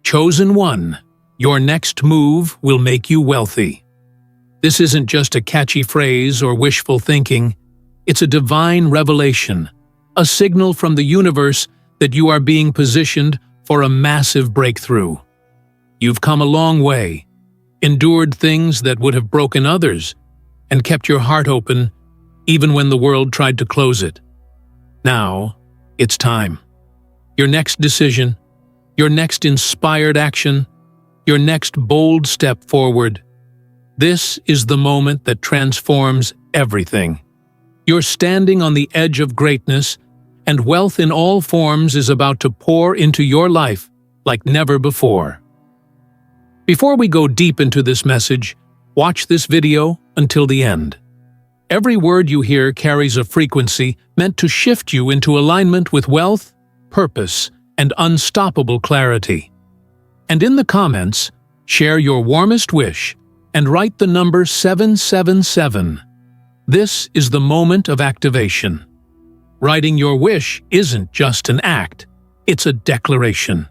Chosen one, your next move will make you wealthy. This isn't just a catchy phrase or wishful thinking. It's a divine revelation, a signal from the universe that you are being positioned for a massive breakthrough. You've come a long way, endured things that would have broken others, and kept your heart open even when the world tried to close it. Now, it's time. Your next decision, your next inspired action, your next bold step forward. This is the moment that transforms everything. You're standing on the edge of greatness, and wealth in all forms is about to pour into your life like never before. Before we go deep into this message, watch this video until the end. Every word you hear carries a frequency meant to shift you into alignment with wealth, purpose, and unstoppable clarity. And in the comments, share your warmest wish and write the number 777. This is the moment of activation. Writing your wish isn't just an act, it's a declaration.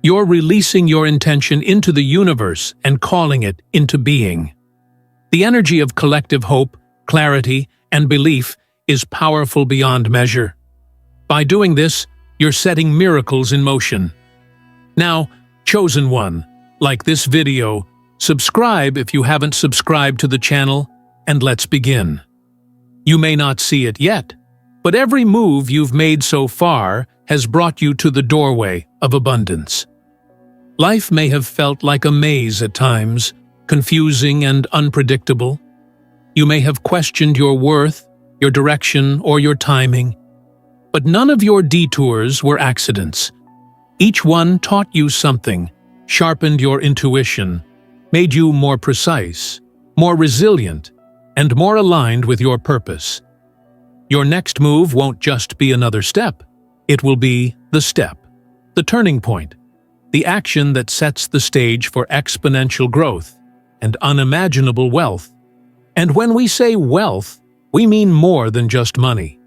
You're releasing your intention into the universe and calling it into being. The energy of collective hope, clarity, and belief is powerful beyond measure. By doing this, you're setting miracles in motion. Now, chosen one, like this video, subscribe if you haven't subscribed to the channel, and let's begin. You may not see it yet, but every move you've made so far has brought you to the doorway of abundance. Life may have felt like a maze at times, confusing and unpredictable. You may have questioned your worth, your direction, or your timing. But none of your detours were accidents. Each one taught you something, sharpened your intuition, made you more precise, more resilient, and more aligned with your purpose. Your next move won't just be another step. It will be the step, the turning point, the action that sets the stage for exponential growth and unimaginable wealth. And when we say wealth, we mean more than just money.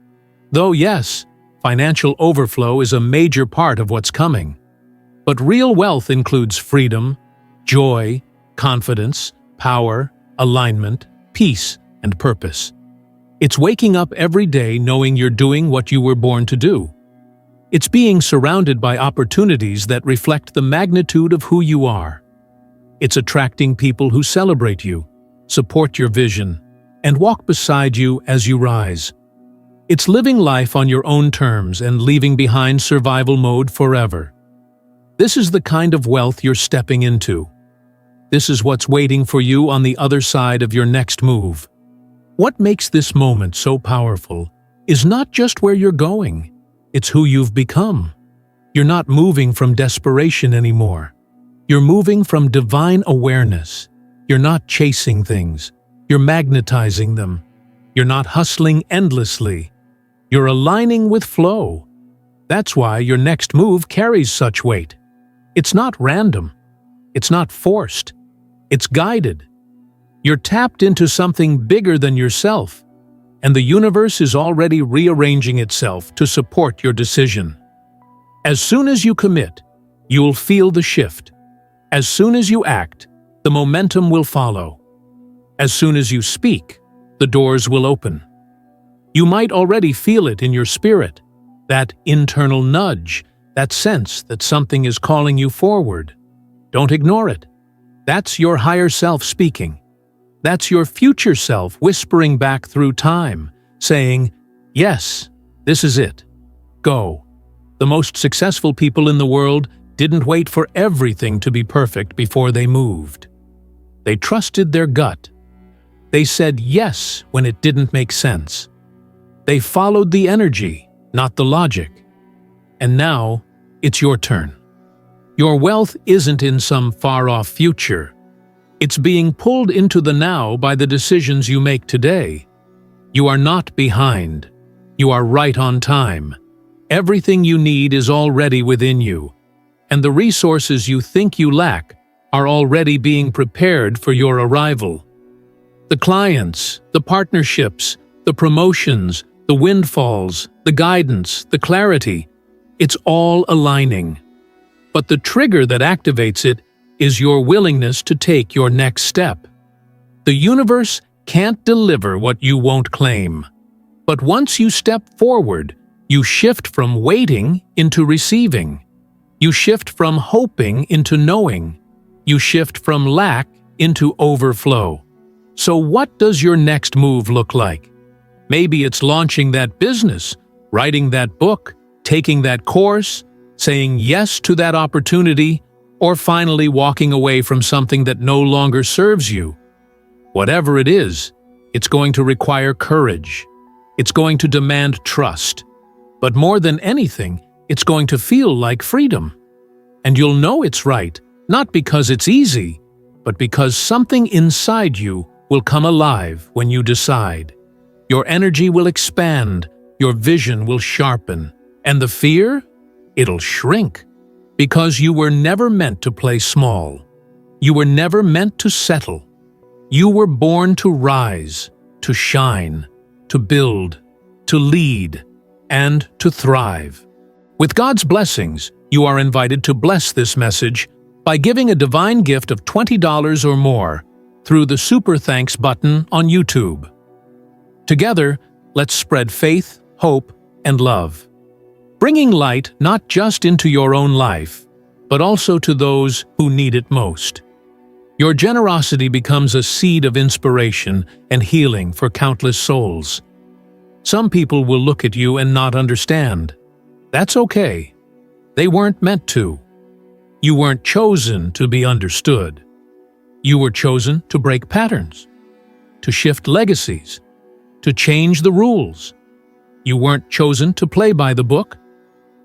Though yes, financial overflow is a major part of what's coming. But real wealth includes freedom, joy, confidence, power, alignment, peace, and purpose. It's waking up every day knowing you're doing what you were born to do. It's being surrounded by opportunities that reflect the magnitude of who you are. It's attracting people who celebrate you, support your vision, and walk beside you as you rise. It's living life on your own terms and leaving behind survival mode forever. This is the kind of wealth you're stepping into. This is what's waiting for you on the other side of your next move. What makes this moment so powerful is not just where you're going, it's who you've become. You're not moving from desperation anymore. You're moving from divine awareness. You're not chasing things. You're magnetizing them. You're not hustling endlessly. You're aligning with flow. That's why your next move carries such weight. It's not random. It's not forced. It's guided. You're tapped into something bigger than yourself, and the universe is already rearranging itself to support your decision. As soon as you commit, you'll feel the shift. As soon as you act, the momentum will follow. As soon as you speak, the doors will open. You might already feel it in your spirit, that internal nudge, that sense that something is calling you forward. Don't ignore it. That's your higher self speaking. That's your future self whispering back through time, saying, "Yes, this is it. Go." The most successful people in the world didn't wait for everything to be perfect before they moved. They trusted their gut. They said yes when it didn't make sense. They followed the energy, not the logic. And now, it's your turn. Your wealth isn't in some far-off future. It's being pulled into the now by the decisions you make today. You are not behind. You are right on time. Everything you need is already within you, and the resources you think you lack are already being prepared for your arrival. The clients, the partnerships, the promotions, the windfalls, the guidance, the clarity, it's all aligning. But the trigger that activates it is your willingness to take your next step. The universe can't deliver what you won't claim. But once you step forward, you shift from waiting into receiving. You shift from hoping into knowing. You shift from lack into overflow. So what does your next move look like? Maybe it's launching that business, writing that book, taking that course, saying yes to that opportunity, or finally walking away from something that no longer serves you. Whatever it is, it's going to require courage. It's going to demand trust. But more than anything, it's going to feel like freedom. And you'll know it's right, not because it's easy, but because something inside you will come alive when you decide. Your energy will expand, your vision will sharpen, and the fear? It'll shrink. Because you were never meant to play small. You were never meant to settle. You were born to rise, to shine, to build, to lead, and to thrive. With God's blessings, you are invited to bless this message by giving a divine gift of $20 or more through the Super Thanks button on YouTube. Together, let's spread faith, hope, and love, bringing light not just into your own life, but also to those who need it most. Your generosity becomes a seed of inspiration and healing for countless souls. Some people will look at you and not understand. That's okay. They weren't meant to. You weren't chosen to be understood. You were chosen to break patterns, to shift legacies, to change the rules. You weren't chosen to play by the book.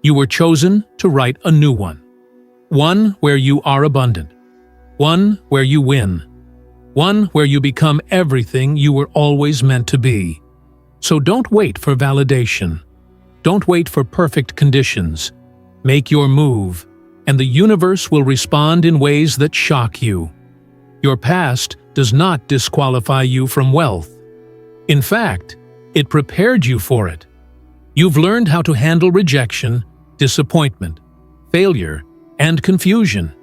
You were chosen to write a new one. One where you are abundant. One where you win. One where you become everything you were always meant to be. So don't wait for validation. Don't wait for perfect conditions. Make your move, and the universe will respond in ways that shock you. Your past does not disqualify you from wealth. In fact, it prepared you for it. You've learned how to handle rejection, disappointment, failure, and confusion,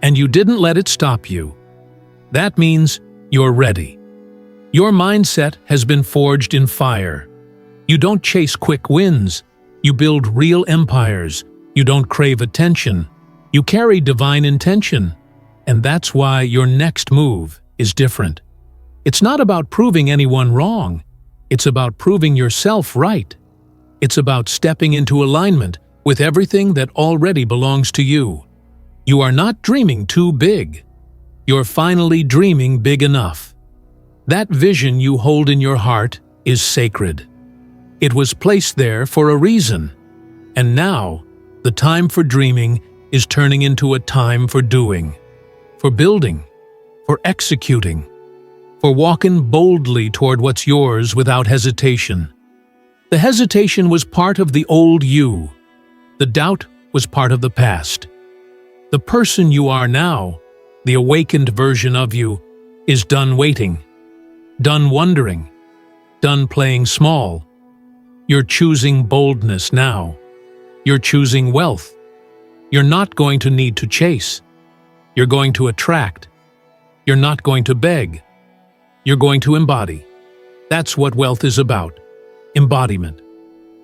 and you didn't let it stop you. That means you're ready. Your mindset has been forged in fire. You don't chase quick wins. You build real empires. You don't crave attention. You carry divine intention. And that's why your next move is different. It's not about proving anyone wrong. It's about proving yourself right. It's about stepping into alignment with everything that already belongs to you. You are not dreaming too big. You're finally dreaming big enough. That vision you hold in your heart is sacred. It was placed there for a reason. And now, the time for dreaming is turning into a time for doing, for building, for executing, for walking boldly toward what's yours without hesitation. The hesitation was part of the old you. The doubt was part of the past. The person you are now, the awakened version of you, is done waiting, done wondering, done playing small. You're choosing boldness now. You're choosing wealth. You're not going to need to chase. You're going to attract. You're not going to beg. You're going to embody. That's what wealth is about. Embodiment.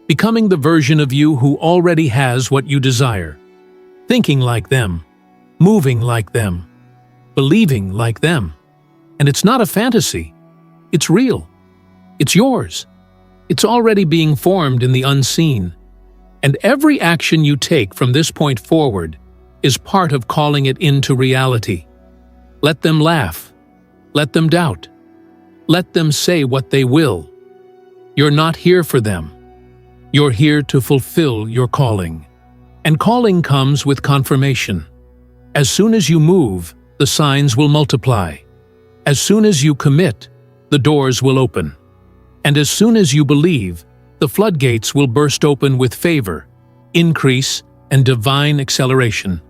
Becoming the version of you who already has what you desire. Thinking like them. Moving like them. Believing like them. And it's not a fantasy. It's real. It's yours. It's already being formed in the unseen. And every action you take from this point forward is part of calling it into reality. Let them laugh. Let them doubt. Let them say what they will. You're not here for them. You're here to fulfill your calling. And calling comes with confirmation. As soon as you move, the signs will multiply. As soon as you commit, the doors will open. And as soon as you believe, the floodgates will burst open with favor, increase, and divine acceleration.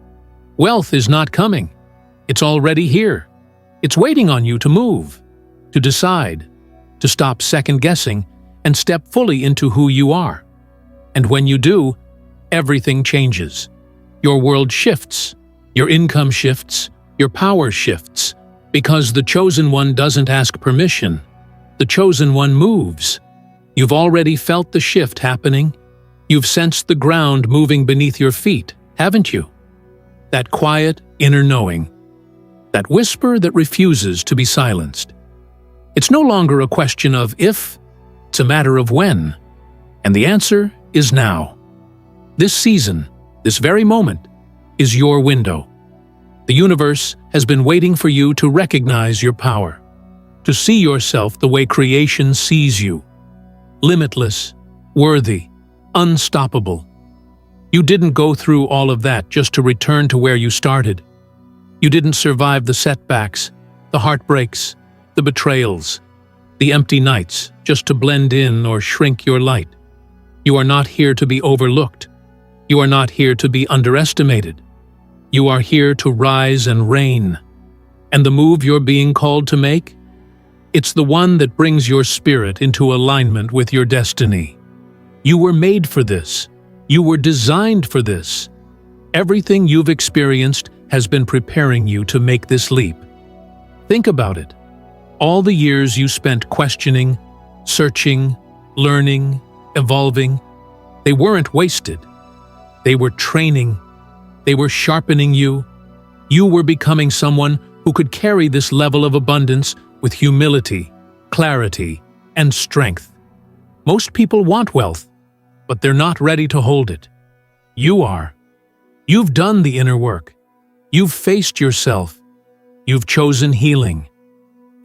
Wealth is not coming. It's already here. It's waiting on you to move, to decide, to stop second-guessing, and step fully into who you are. And when you do, everything changes. Your world shifts, your income shifts, your power shifts, because the chosen one doesn't ask permission. The chosen one moves. You've already felt the shift happening. You've sensed the ground moving beneath your feet, haven't you? That quiet inner knowing. That whisper that refuses to be silenced. It's no longer a question of if, it's a matter of when. And the answer is now. This season, this very moment, is your window. The universe has been waiting for you to recognize your power, to see yourself the way creation sees you. Limitless, worthy, unstoppable. You didn't go through all of that just to return to where you started. You didn't survive the setbacks, the heartbreaks, the betrayals, the empty nights just to blend in or shrink your light. You are not here to be overlooked. You are not here to be underestimated. You are here to rise and reign. And the move you're being called to make? It's the one that brings your spirit into alignment with your destiny. You were made for this. You were designed for this. Everything you've experienced has been preparing you to make this leap. Think about it. All the years you spent questioning, searching, learning, evolving, they weren't wasted. They were training. They were sharpening you. You were becoming someone who could carry this level of abundance with humility, clarity, and strength. Most people want wealth, but they're not ready to hold it. You are. You've done the inner work. You've faced yourself. You've chosen healing.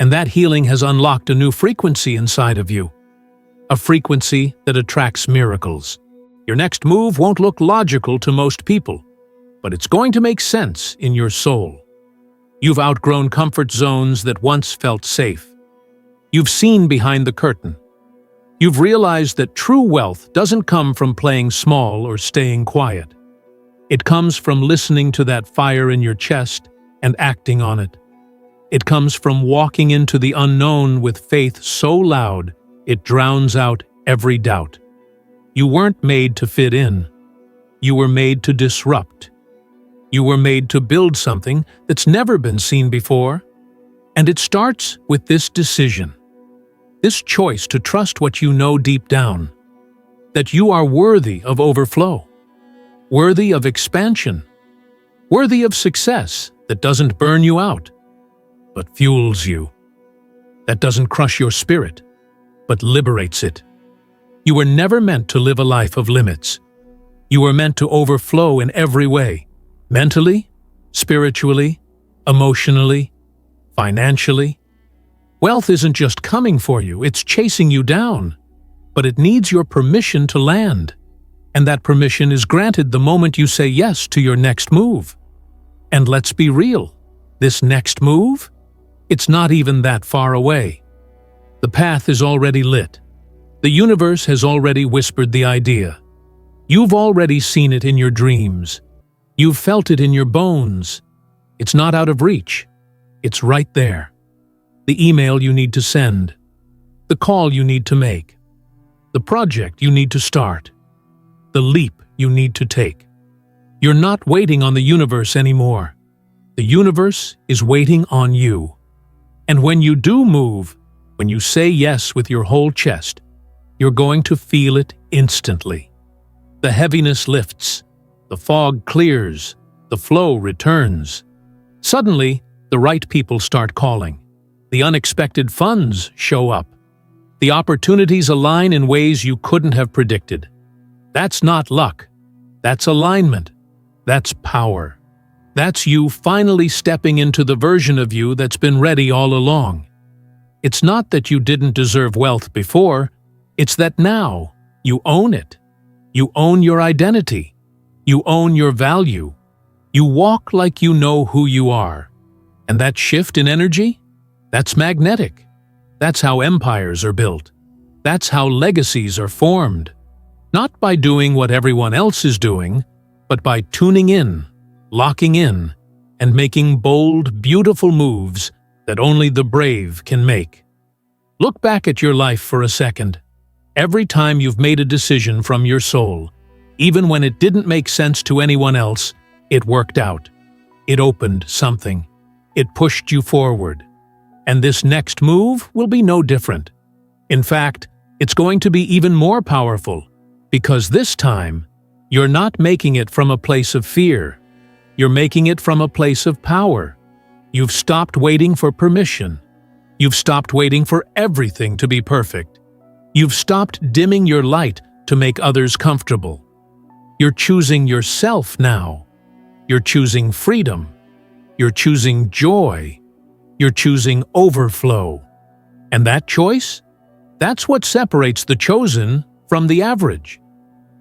And that healing has unlocked a new frequency inside of you. A frequency that attracts miracles. Your next move won't look logical to most people, but it's going to make sense in your soul. You've outgrown comfort zones that once felt safe. You've seen behind the curtain. You've realized that true wealth doesn't come from playing small or staying quiet. It comes from listening to that fire in your chest and acting on it. It comes from walking into the unknown with faith so loud it drowns out every doubt. You weren't made to fit in. You were made to disrupt. You were made to build something that's never been seen before. And it starts with this decision. This choice to trust what you know deep down. That you are worthy of overflow. Worthy of expansion. Worthy of success that doesn't burn you out, but fuels you. That doesn't crush your spirit, but liberates it. You were never meant to live a life of limits. You were meant to overflow in every way. Mentally, spiritually, emotionally, financially. Wealth isn't just coming for you, it's chasing you down. But it needs your permission to land. And that permission is granted the moment you say yes to your next move. And let's be real, this next move? It's not even that far away. The path is already lit. The universe has already whispered the idea. You've already seen it in your dreams. You've felt it in your bones. It's not out of reach. It's right there. The email you need to send. The call you need to make. The project you need to start. The leap you need to take. You're not waiting on the universe anymore. The universe is waiting on you. And when you do move, when you say yes with your whole chest, you're going to feel it instantly. The heaviness lifts, the fog clears, the flow returns. Suddenly, the right people start calling. The unexpected funds show up. The opportunities align in ways you couldn't have predicted. That's not luck. That's alignment. That's power. That's you finally stepping into the version of you that's been ready all along. It's not that you didn't deserve wealth before, it's that now you own it. You own your identity. You own your value. You walk like you know who you are. And that shift in energy? That's magnetic. That's how empires are built. That's how legacies are formed. Not by doing what everyone else is doing, but by tuning in, locking in, and making bold, beautiful moves that only the brave can make. Look back at your life for a second. Every time you've made a decision from your soul, even when it didn't make sense to anyone else, It worked out. It opened something. It pushed you forward. And this next move will be no different. In fact, it's going to be even more powerful, because this time, you're not making it from a place of fear. You're making it from a place of power. You've stopped waiting for permission. You've stopped waiting for everything to be perfect. You've stopped dimming your light to make others comfortable. You're choosing yourself now. You're choosing freedom. You're choosing joy. You're choosing overflow. And that choice? That's what separates the chosen from the average.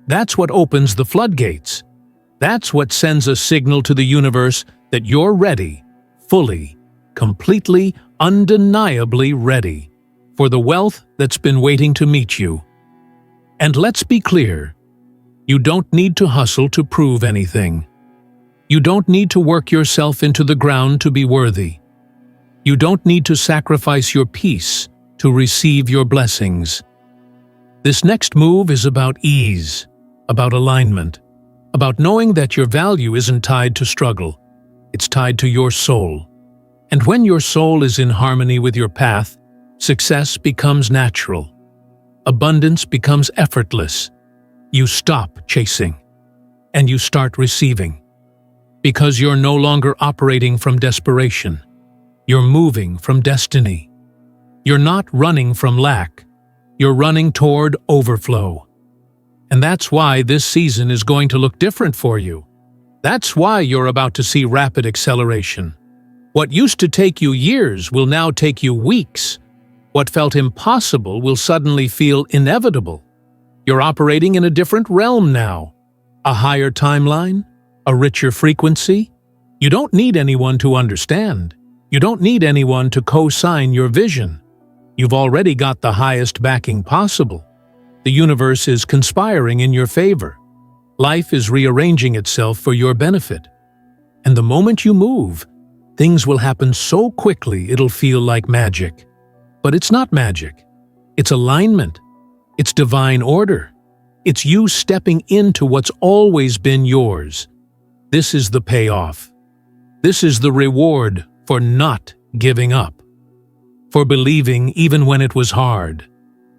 That's what opens the floodgates. That's what sends a signal to the universe that you're ready, fully, completely, undeniably ready for the wealth that's been waiting to meet you. And let's be clear, you don't need to hustle to prove anything. You don't need to work yourself into the ground to be worthy. You don't need to sacrifice your peace to receive your blessings. This next move is about ease, about alignment, about knowing that your value isn't tied to struggle. It's tied to your soul. And when your soul is in harmony with your path, success becomes natural. Abundance becomes effortless. You stop chasing, and you start receiving. Because you're no longer operating from desperation. You're moving from destiny. You're not running from lack. You're running toward overflow. And that's why this season is going to look different for you. That's why you're about to see rapid acceleration. What used to take you years will now take you weeks. What felt impossible will suddenly feel inevitable. You're operating in a different realm now. A higher timeline, a richer frequency. You don't need anyone to understand. You don't need anyone to co-sign your vision. You've already got the highest backing possible. The universe is conspiring in your favor. Life is rearranging itself for your benefit. And the moment you move, things will happen so quickly it'll feel like magic. But it's not magic. It's alignment. It's divine order. It's you stepping into what's always been yours. This is the payoff. This is the reward for not giving up. For believing even when it was hard.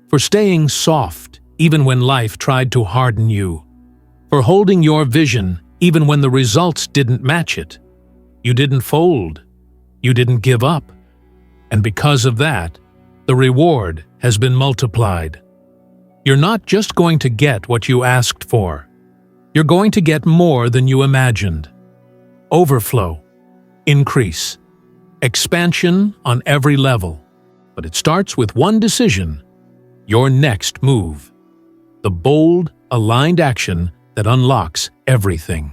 For staying soft even when life tried to harden you. For holding your vision even when the results didn't match it. You didn't fold. You didn't give up. And because of that, the reward has been multiplied. You're not just going to get what you asked for. You're going to get more than you imagined. Overflow, increase, expansion on every level. But it starts with one decision, your next move. The bold, aligned action that unlocks everything.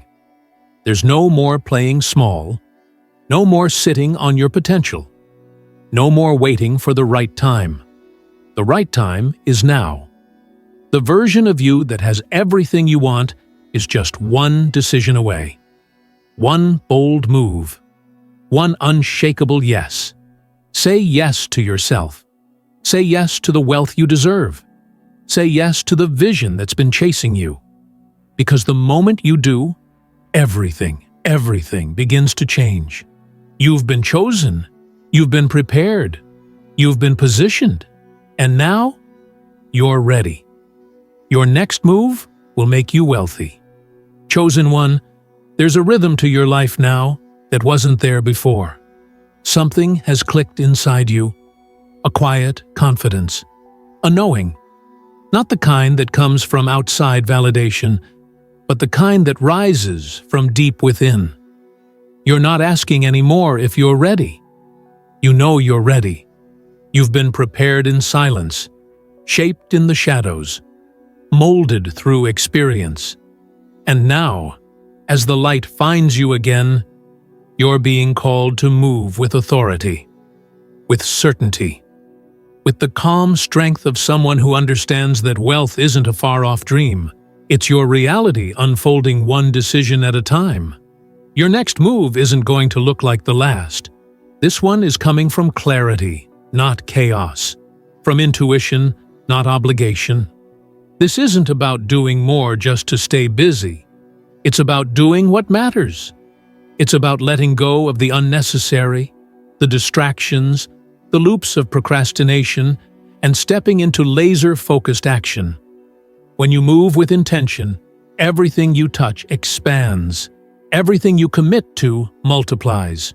There's no more playing small, no more sitting on your potential, no more waiting for the right time. The right time is now. The version of you that has everything you want is just one decision away. One bold move. One unshakable yes. Say yes to yourself. Say yes to the wealth you deserve. Say yes to the vision that's been chasing you. Because the moment you do, everything begins to change. You've been chosen. You've been prepared. You've been positioned. And now, you're ready. Your next move will make you wealthy. Chosen one, there's a rhythm to your life now that wasn't there before. Something has clicked inside you. A quiet confidence. A knowing. Not the kind that comes from outside validation, but the kind that rises from deep within. You're not asking anymore if you're ready. You know you're ready. You've been prepared in silence, shaped in the shadows, molded through experience. And now, as the light finds you again, you're being called to move with authority, with certainty, with the calm strength of someone who understands that wealth isn't a far-off dream. It's your reality unfolding one decision at a time. Your next move isn't going to look like the last. This one is coming from clarity, not chaos. From intuition, not obligation. This isn't about doing more just to stay busy. It's about doing what matters. It's about letting go of the unnecessary, the distractions, the loops of procrastination, and stepping into laser-focused action. When you move with intention, everything you touch expands. Everything you commit to multiplies.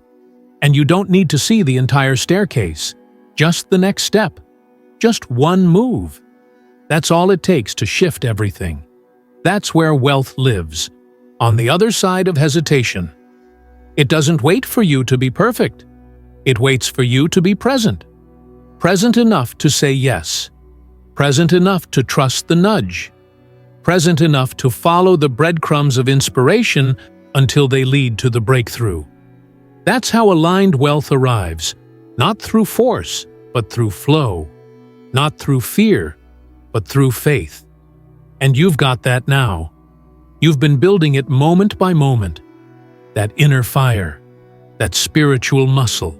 And you don't need to see the entire staircase, just the next step, just one move. That's all it takes to shift everything. That's where wealth lives, on the other side of hesitation. It doesn't wait for you to be perfect. It waits for you to be present. Present enough to say yes. Present enough to trust the nudge. Present enough to follow the breadcrumbs of inspiration until they lead to the breakthrough. That's how aligned wealth arrives, not through force, but through flow. Not through fear, but through faith. And you've got that now. You've been building it moment by moment. That inner fire, that spiritual muscle,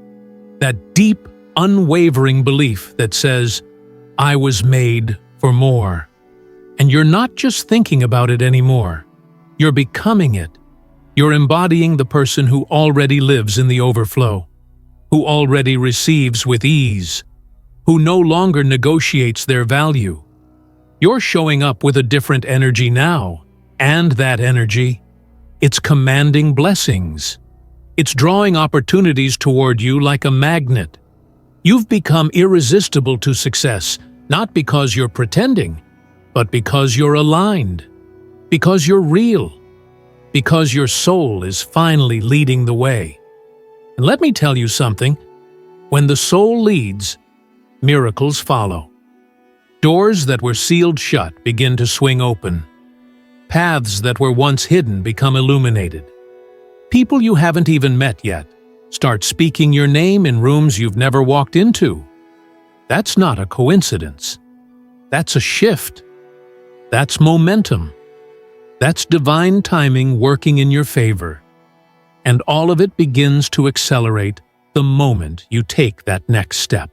that deep, unwavering belief that says, I was made for more. And you're not just thinking about it anymore. You're becoming it. You're embodying the person who already lives in the overflow, who already receives with ease, who no longer negotiates their value. You're showing up with a different energy now, and that energy, it's commanding blessings. It's drawing opportunities toward you like a magnet. You've become irresistible to success, not because you're pretending, but because you're aligned, because you're real, because your soul is finally leading the way. And let me tell you something, when the soul leads, miracles follow. Doors that were sealed shut begin to swing open. Paths that were once hidden become illuminated. People you haven't even met yet start speaking your name in rooms you've never walked into. That's not a coincidence. That's a shift. That's momentum. That's divine timing working in your favor. And all of it begins to accelerate the moment you take that next step.